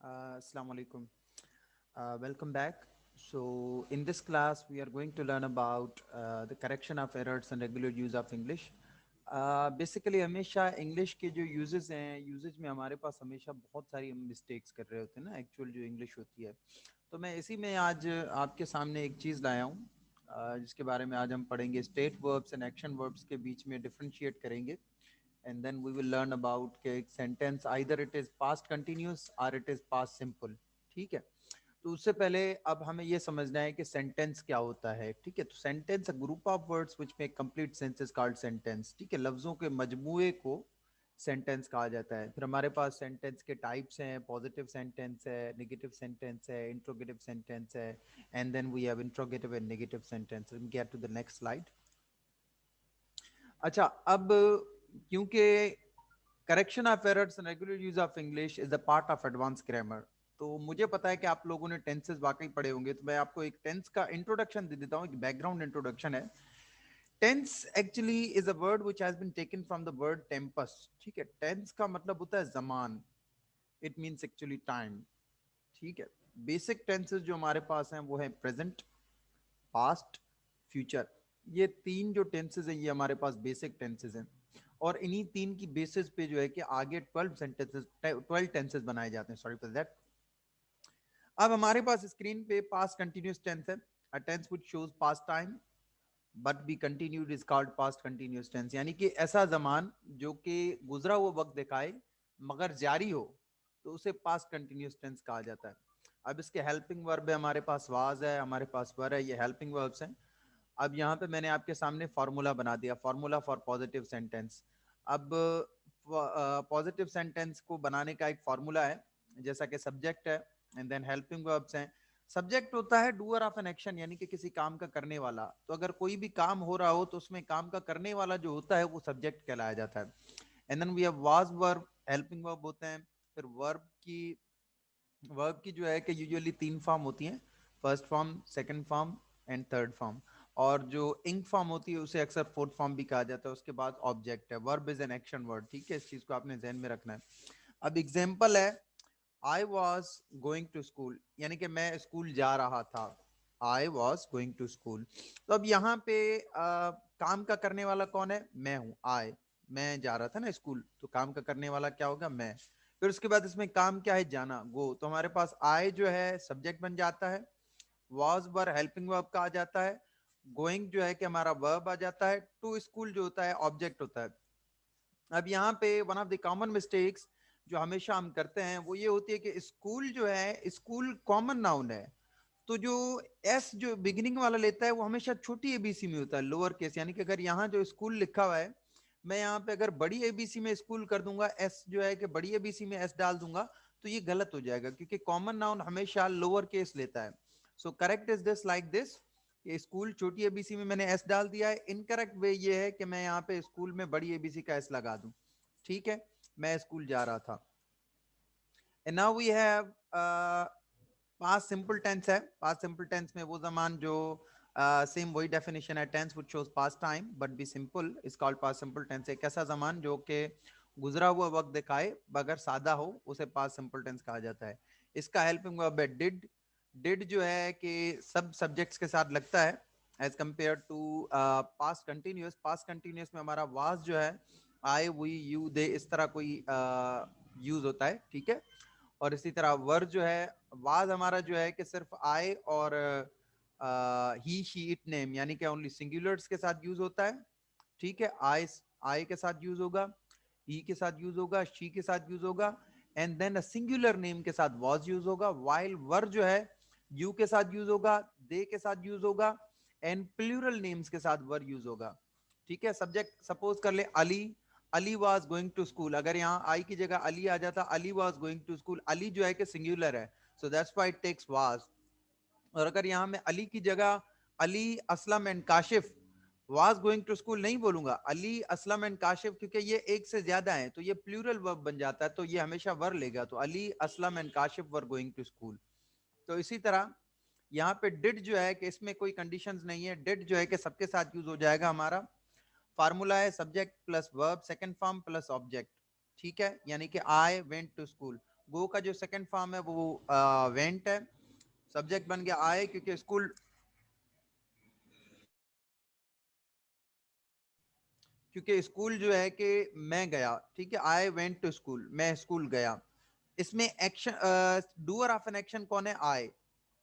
Assalamu alaikum. Welcome back. So, in this class, we are going to learn about the correction of errors and regular use of English. Basically हमेशा English के जो uses हैं usage में हमारे पास हमेशा बहुत सारी हम मिस्टेक्स कर रहे होते हैं ना एक्चुअल जो इंग्लिश होती है। तो मैं इसी में आज आपके सामने एक चीज़ लाया हूँ जिसके बारे में आज हम पढ़ेंगे। State verbs and action verbs के बीच में डिफरेंशिएट करेंगे and then we will learn about कि एक sentence either it is past continuous or it is past simple। ठीक है, तो उससे पहले अब हमें ये समझना है कि सेंटेंस क्या होता है। ठीक है, तो sentence a group of words which make complete sense is called sentence. ठीक है, लफ्जों के मजमूए को सेंटेंस कहा जाता है। फिर हमारे पास सेंटेंस के टाइप्स हैं, पॉजिटिव सेंटेंस है, नेगेटिव सेंटेंस है, इंट्रोगेटिव सेंटेंस है, and then we have interrogative and negative sentence. Get to the next slide. अच्छा, अब क्योंकि correction of errors and regular use of English is a part of advance grammar, तो मुझे पता है कि आप लोगों ने टेंसेस वाकई पढ़े होंगे, तो मैं आपको एक टेंस का इंट्रोडक्शन दे देता हूँ, एक बैकग्राउंड इंट्रोडक्शन है। Tense actually is a word which has been taken from the word tempus. ठीक है, टेंस का मतलब होता है जमान, इट मींस एक्चुअली टाइम। ठीक है, बेसिक टेंसेस जो हमारे पास हैं वो है प्रेजेंट, पास्ट, फ्यूचर। ये तीन जो टेंसेस हैं ये हमारे पास बेसिक टेंसेस हैं, और इन्हीं तीन की बेसिस पे जो है कि आगे 12 टेंसेस बनाए जाते हैं। Sorry for that. अब हमारे पास स्क्रीन पे पास्ट कंटिन्यूस टेंस है, a tense which shows past time but be continued is called past continuous tense, यानी कि ऐसा जमान जो कि गुजरा हुआ वक्त दिखाए मगर जारी हो, तो उसे पास्ट कंटिन्यूस टेंस कहा जाता है। अब इसके हेल्पिंग वर्ब है, हमारे पास वाज है, हमारे पास वर है, ये हेल्पिंग वर्ब्स हैं। अब यहाँ पे मैंने आपके सामने फॉर्मूला बना दिया, फॉर्मूला फॉर पॉजिटिव सेंटेंस। अब पॉजिटिव सेंटेंस को बनाने का एक फॉर्मूला है, जैसा कि सब्जेक्ट है एंड देन हेल्पिंग वर्ब्स हैं। सब्जेक्ट होता है डूअर ऑफ एन एक्शन, यानी कि किसी काम का करने वाला। तो अगर कोई भी काम हो रहा हो तो उसमें काम का करने वाला जो होता है वो सब्जेक्ट कहलाया जाता है। And then we have was verb, helping verb होते हैं। फिर वर्ब की जो है कि यूजुअली तीन फॉर्म होती हैं, first form, second form and third form. और जो इंक फॉर्म होती है उसे अक्सर फोर्थ फॉर्म भी कहा जाता है। उसके बाद ऑब्जेक्ट है। Verb is an action word. ठीक है, इस चीज को आपने ध्यान में रखना है। अब एग्जाम्पल है, I was going to school, यानी कि मैं स्कूल जा रहा था। I was going to school. तो अब यहाँ पे काम का करने वाला कौन है? मैं हूँ, आई। मैं जा रहा था ना स्कूल, तो काम का करने वाला क्या होगा? मैं। फिर उसके बाद इसमें काम क्या है? जाना, गो। तो हमारे पास आई जो है सब्जेक्ट बन जाता है, वॉज वर हेल्पिंग वर्ब का आ जाता है, गोइंग जो है कि हमारा वर्ब आ जाता है, टू स्कूल जो होता है ऑब्जेक्ट होता है। अब यहाँ पे one of the common mistakes जो हमेशा हम करते हैं वो ये होती है कि स्कूल जो है, स्कूल कॉमन नाउन है, तो जो एस जो बिगिनिंग वाला लेता है वो हमेशा छोटी एबीसी में होता है, लोअर केस। यानी कि अगर यहाँ जो स्कूल लिखा हुआ है, मैं यहाँ पे अगर बड़ी एबीसी में स्कूल कर दूंगा, एस जो है कि बड़ी एबीसी में एस डाल दूंगा, तो ये गलत हो जाएगा, क्योंकि कॉमन नाउन हमेशा लोअर केस लेता है। So correct is this like this, school छोटी एबीसी में मैंने एस डाल दिया है। इनकरेक्ट वे ये है कि मैं यहाँ पे स्कूल में बड़ी एबीसी का एस लगा दूं। ठीक है, मैं स्कूल जा रहा था। And now we have past simple tense है। पास्ट सिंपल टेंस में वो जमान जो सेम वही डेफिनेशन है, tense which shows past time but be simple is called past simple tense. एक ऐसा जमान जो कि गुजरा हुआ वक्त दिखाए मगर सादा हो, उसे पास्ट सिंपल टेंस कहा जाता है। इसका हेल्पिंग वर्ब है डिड। डिड जो है कि सब सब्जेक्ट्स के साथ लगता है as compare to past continuous. Past continuous में हमारा वाज जो है आई, वी, यू, दे, इस तरह कोई यूज होता है। ठीक है, और इसी तरह वर जो है, वाज हमारा जो है कि सिर्फ आई और ही, शी, इट, नेम, यानी कि ओनली सिंगुलर्स के साथ यूज होता है। ठीक है, आई के साथ यूज होगा, ही के साथ यूज होगा, शी के साथ यूज होगा, and then a singular name के साथ वॉज यूज होगा। वाइल वर जो है यू के साथ यूज होगा, दे के साथ यूज होगा, एंड प्लूरल नेम्स के साथ वर यूज होगा। ठीक है, सब्जेक्ट सपोज कर ले Ali, Ali was going to school. अगर यहाँ आई की जगह अली आ जाता, Ali was going to school, Ali जो है कि सिंगुलर है, so that's why it takes was. और अगर यहाँ मैं अली की जगह Ali, Aslam and Kashif was going to school नहीं बोलूंगा, अली, असलम एंड काशिफ, क्योंकि ये एक से ज्यादा है तो ये प्लूरल वर्ब बन जाता है, तो ये हमेशा वर लेगा। तो Ali, Aslam and Kashif were going to school. तो इसी तरह यहाँ पे डिड जो है कि इसमें कोई कंडीशंस नहीं है, डिड जो है कि सबके साथ यूज हो जाएगा। हमारा फार्मूला है subject plus verb second form plus object. ठीक है, यानी कि आई वेंट टू स्कूल, गो का जो सेकंड फॉर्म है वो वेंट है, सब्जेक्ट बन गया आए, क्योंकि स्कूल, क्योंकि स्कूल जो है कि मैं गया, ठीक है, आई वेंट टू स्कूल, मैं स्कूल गया। इसमें action, doer of an action कौन है, आई,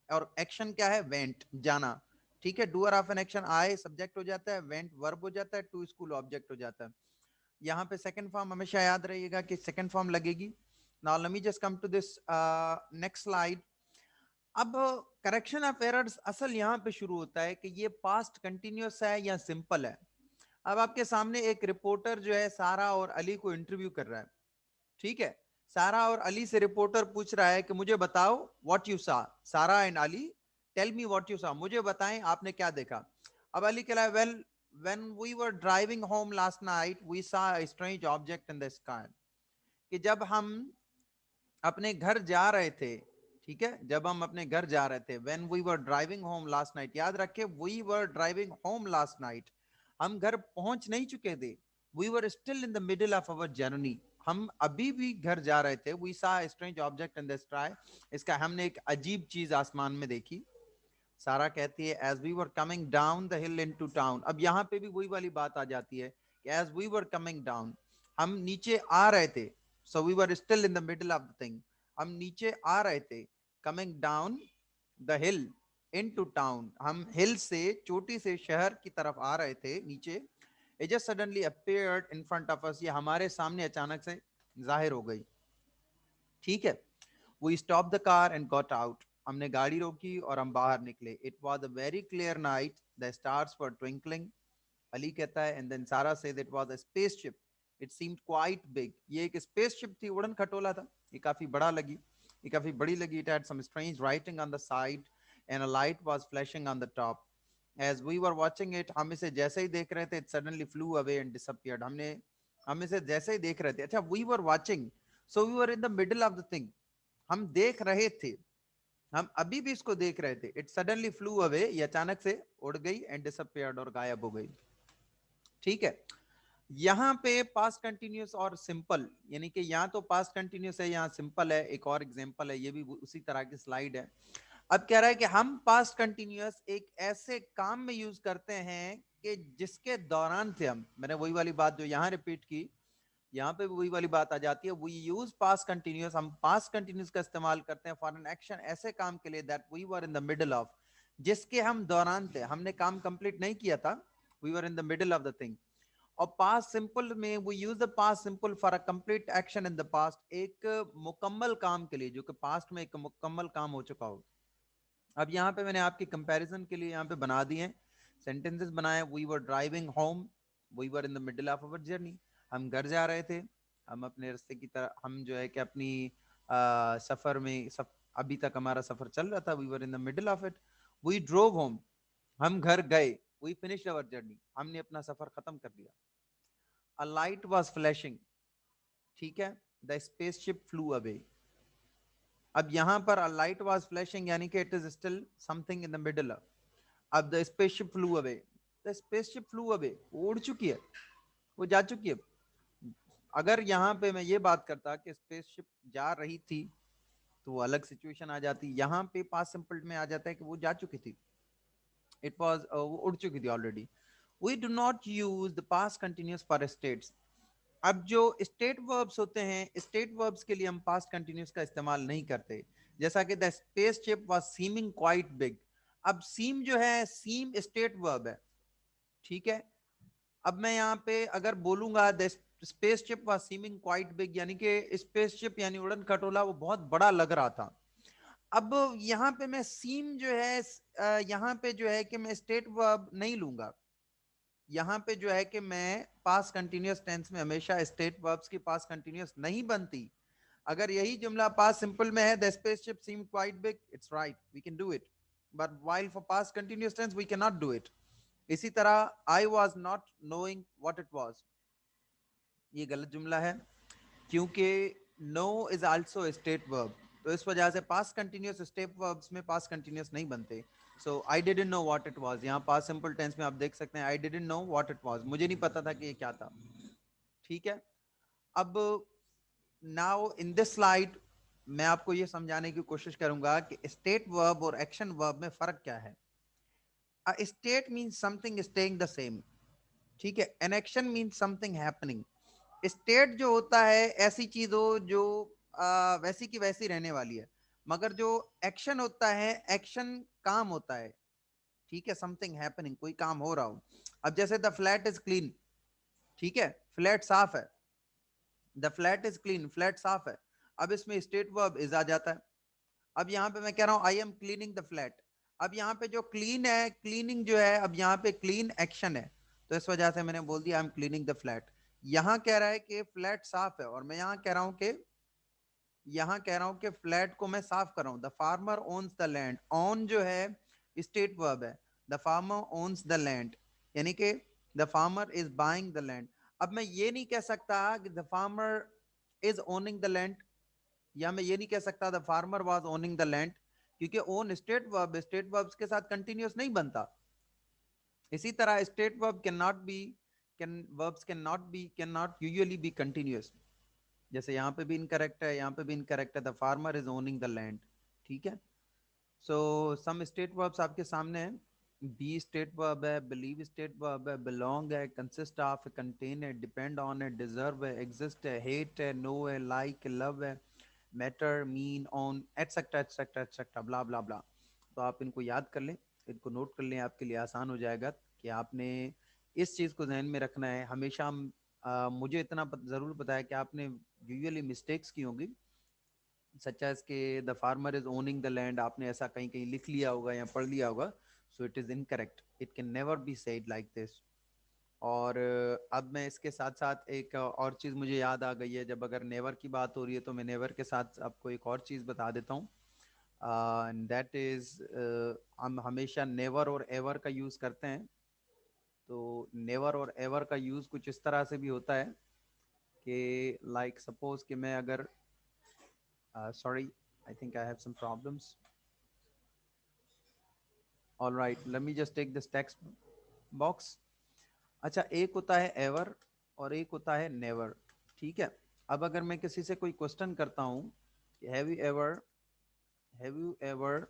और एक्शन क्या है, वेंट, जाना, ठीक है। Doer of an action I subject हो जाता है, वेंट वर्ब हो जाता है, टू स्कूल ऑब्जेक्ट हो जाता है। यहाँ पे सेकंड फॉर्म हमेशा याद रहिएगा कि सेकंड फॉर्म लगेगी। Now let me just come to this next slide. अब करेक्शन ऑफ एरर्स असल यहाँ पे शुरू होता है कि ये पास्ट कंटिन्यूअस है या सिंपल है। अब आपके सामने एक रिपोर्टर जो है सारा और अली को इंटरव्यू कर रहा है, ठीक है। सारा और अली से रिपोर्टर पूछ रहा है कि मुझे बताओ what you saw, Sara and Ali, tell me what you saw, मुझे बताएं आपने क्या देखा। अब अली कह रहा है, well when we were driving home last night we saw a strange object in the sky, कि जब हम अपने घर जा रहे थे, ठीक है, जब हम अपने घर जा रहे थे, when we were driving home last night, याद रखे we were driving home last night, हम घर पहुंच नहीं चुके थे, we were still in the middle of our journey, हम अभी भी घर जा रहे थे। We saw strange object in the sky, इसका हमने एक अजीब चीज आसमान में देखी। सारा कहती है as we were coming down the hill into town. अब यहाँ पे भी वही वाली बात आ जाती है कि as we were coming down, हम नीचे आ रहे थे, so we were still in the middle of the thing, हम नीचे आ रहे थे, coming down the hill into town, हम हिल से, चोटी से शहर की तरफ आ रहे थे नीचे। It just suddenly appeared in front of us, ये हमारे सामने अचानक से जाहिर हो गई, ठीक है। We stop the car and got out, हमने गाड़ी रोकी और हम बाहर निकले। It was a very clear night, the stars were twinkling, Ali कहता है, and then Sara said it was a spaceship, it seemed quite big, ये एक स्पेसशिप थी, उड़न खटोला था, ये काफी बड़ा लगी, ये काफी बड़ी लगी। It had some strange writing on the side and a light was flashing on the top. As we were watching it, हम इसे जैसे ही देख रहे थे, it suddenly flew away and disappeared, हम इसे जैसे ही देख रहे थे, अच्छा we were watching, so we were in the middle of the thing, हम देख रहे थे, हम अभी भी इसको देख रहे थे। इट सडनली फ्लू अवे, ये अचानक से उड़ गई, एंड डिसअपीयर्ड, और गायब हो गई, ठीक है। यहाँ पे पास्ट कंटिन्यूअस और सिंपल, यानी कि यहाँ तो पास्ट कंटिन्यूअस है, यहाँ सिंपल है। एक और एग्जांपल है, ये भी उसी तरह की स्लाइड है। अब कह रहा है कि हम पास्ट कंटिन्यूअस एक ऐसे काम में यूज करते हैं कि जिसके दौरान थे हम, मैंने वही वाली बात जो यहाँ रिपीट की, यहाँ पे भी वही वाली बात आ जाती है। वी यूज पास्ट कंटिन्यूअस, हम पास्ट कंटिन्यूअस का इस्तेमाल करते हैं फॉर एन एक्शन, ऐसे काम के लिए that we were in the middle of, जिसके हम दौरान थे, हमने काम कंप्लीट नहीं किया था, we were in the middle of the thing. और पास्ट सिंपल में we use the past simple for a complete action in the past, एक मुकम्मल काम के लिए जो कि पास्ट में एक मुकम्मल काम हो चुका हो। अब यहाँ पे मैंने आपके कंपैरिजन के लिए यहाँ पे बना दिए हैं सेंटेंसेस बनाए। We were driving home, we were in the middle of our journey, हम घर जा रहे थे, हम अपने रास्ते की तरह, हम जो है कि अपनी सफर में अभी तक हमारा सफर चल रहा था, we were in the middle of it. We drove home, हम घर गए, वी फिनिश्ड आवर जर्नी, हमने अपना सफर खत्म कर दिया। अ लाइट वाज फ्लैशिंग, ठीक है, द स्पेसशिप फ्लू अवे। अब यहां पर अ लाइट वाज फ्लैशिंग यानी कि it is still something in the middle. अब the spaceship flew away, the spaceship flew away, वो उड़ चुकी है, वो जा चुकी है। अगर यहाँ पे मैं ये बात करता कि स्पेसशिप जा रही थी तो वो अलग सिचुएशन आ जाती, यहाँ पे पास्ट सिंपल में आ जाता है कि वो जा चुकी थी, इट वाज, वो उड़ चुकी थी already. We do not use the past continuous for states. अब जो स्टेट वर्ब्स होते हैं, स्टेट वर्ब्स के लिए हम पास्ट कंटिन्यूअस का इस्तेमाल नहीं करते। जैसा कि the space ship was seeming quite big, अब सीम जो है, सीम स्टेट वर्ब है, ठीक है। अब मैं यहाँ पे अगर बोलूंगा the spaceship was seeming quite big, यानी कि स्पेसशिप यानी उड़न खटोला वो बहुत बड़ा लग रहा था। अब यहाँ पे मैं सीम जो है, यहाँ पे जो है कि मैं स्टेट वर्ब नहीं लूंगा, यहाँ पे जो है कि मैं पास्ट कंटिन्यूअस टेंस में हमेशा स्टेट वर्ब्स की पास्ट कंटिन्यूअस नहीं बनती। अगर यही जुमला पास्ट सिंपल में है, the spaceship seemed quite big, it's right, we can do it, but while for past continuous tense we can not do it. इसी तरह I was not knowing what it was, ये गलत जुमला है, क्योंकि know is also state verb, तो इस वजह से पास्ट कंटिन्यूअस स्टेट वर्ब्स में पास्ट कंटिन्यूअस नहीं बनते। So I didn't know what it was, यहाँ पास्ट सिंपल टेंस में आप देख सकते हैं, I didn't know what it was, मुझे नहीं पता था कि ये क्या था, ठीक है। अब नाउ इन दिस स्लाइड मैं आपको ये समझाने की कोशिश करूंगा कि स्टेट वर्ब और एक्शन वर्ब में फर्क क्या है। State means something staying the same, ठीक है। An action means something happening. State जो होता है ऐसी चीज हो जो वैसी की वैसी रहने वाली है, मगर जो एक्शन होता है, एक्शन काम होता है, ठीक है, समथिंग हैपनिंग, कोई काम हो रहा हो। अब जैसे द फ्लैट इज क्लीन, ठीक है, फ्लैट साफ है, the flat is clean, flat साफ है। अब इसमें स्टेट वर्ब इज आ जाता है। अब यहाँ पे मैं कह रहा हूं I am cleaning the flat. अब यहाँ पे जो क्लीन है, क्लीनिंग जो है, अब यहाँ पे क्लीन एक्शन है, तो इस वजह से मैंने बोल दिया I am cleaning the flat. यहाँ कह रहा है कि फ्लैट साफ है, और मैं यहाँ कह रहा हूं कि फ्लैट को मैं साफ कर रहा हूं। The farmer owns the land, own जो है स्टेट वर्ब है, the farmer owns the land, यानी कि the farmer is buying the land. अब मैं ये नहीं कह सकता कि the farmer is owning the land, या मैं ये नहीं कह सकता the farmer was owning the land, क्योंकि ओन स्टेट वर्ब्स के साथ कंटिन्यूअस नहीं बनता। इसी तरह state verb can not usually B continuous. जैसे यहाँ पे भी इनकरेक्ट है, यहाँ पे भी इनकरेक्ट है, the farmer is owning the land, ठीक है। सो सम स्टेट वर्ब्स आपके सामने है। बी स्टेट वर्ब है, बिलीव स्टेट वर्ब है, बिलोंग है, कंसिस्ट ऑफ, कंटेन है, डिपेंड ऑन है, डिजर्व है, एग्जिस्ट है, हेट है, नो है, लाइक, लव है, matter, mean, own, etcetera etcetera etcetera, blah blah blah. तो आप इनको याद कर लें, इनको नोट कर लें, आपके लिए आसान हो जाएगा कि आपने इस चीज़ को ध्यान में रखना है हमेशा। मुझे इतना ज़रूर पता है कि आपने यूजुअली मिस्टेक्स की होंगी, सच एज के the farmer is owning the land, आपने ऐसा कहीं कहीं लिख लिया होगा या पढ़ लिया होगा। So it is incorrect, it can never be said like this. और अब मैं इसके साथ साथ एक और चीज़ मुझे याद आ गई है, जब अगर नेवर की बात हो रही है तो मैं नेवर के साथ आपको एक और चीज़ बता देता हूँ। दैट इज़, हम हमेशा नेवर और एवर का यूज़ करते हैं। तो नेवर और एवर का यूज़ कुछ इस तरह से भी होता है कि लाइक सपोज कि मैं अगर, sorry, I think I have some problems. Alright, let me just take this text box. अच्छा, एक होता है एवर और एक होता है नेवर, ठीक है। अब अगर मैं किसी से कोई क्वेश्चन करता हूँ, have you ever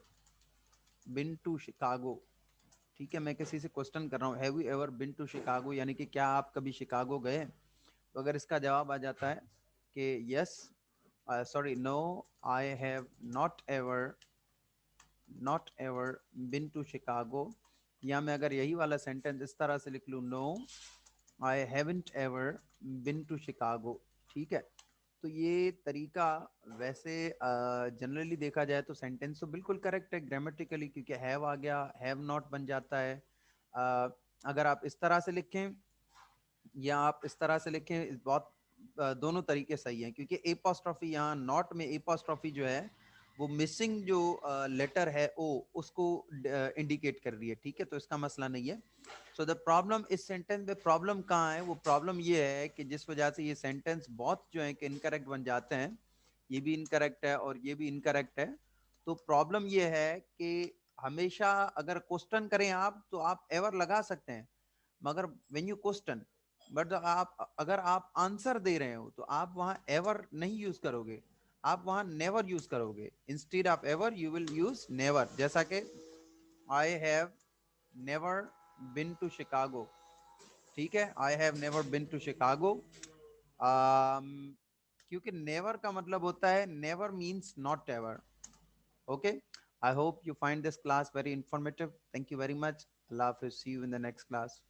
been to Chicago, ठीक है, मैं किसी से क्वेश्चन कर रहा हूँ have you ever been to Chicago, यानी कि क्या आप कभी शिकागो गए। तो अगर इसका जवाब आ जाता है कि yes, sorry, no, I have not ever been to Chicago, या मैं अगर यही वाला सेंटेंस इस तरह से लिख लूँ, no, I haven't ever been to Chicago, ठीक है। तो ये तरीका वैसे जनरली देखा जाए तो सेंटेंस तो बिल्कुल करेक्ट है ग्रामेटिकली, क्योंकि हैव आ गया, हैव नॉट बन जाता है। अगर आप इस तरह से लिखें या आप इस तरह से लिखें, इस बहुत दोनों तरीके सही हैं, क्योंकि एपोस्ट्रोफी यहाँ नॉट में एपोस्ट्रोफी जो है वो मिसिंग जो लेटर है ओ उसको इंडिकेट कर रही है, ठीक है, तो इसका मसला नहीं है। सो द प्रॉब्लम इस सेंटेंस में, प्रॉब्लम कहाँ है, वो प्रॉब्लम ये है कि जिस वजह से ये सेंटेंस बहुत जो है कि इनकरेक्ट बन जाते हैं, ये भी इनकरेक्ट है और ये भी इनकरेक्ट है। तो प्रॉब्लम ये है कि हमेशा अगर क्वेश्चन करें आप तो आप एवर लगा सकते हैं, मगर व्हेन यू क्वेश्चन, बट आप अगर आप आंसर दे रहे हो तो आप वहां एवर नहीं यूज करोगे, आप वहां नेवर यूज करोगे। Instead of ever you will use never, जैसा कि I have never been to Chicago, ठीक है, I have never been to Chicago. क्योंकि नेवर का मतलब होता है, never means not ever. Okay, I hope you find this class very informative. Thank you very much. अल्लाह हाफिज, see you in the next class.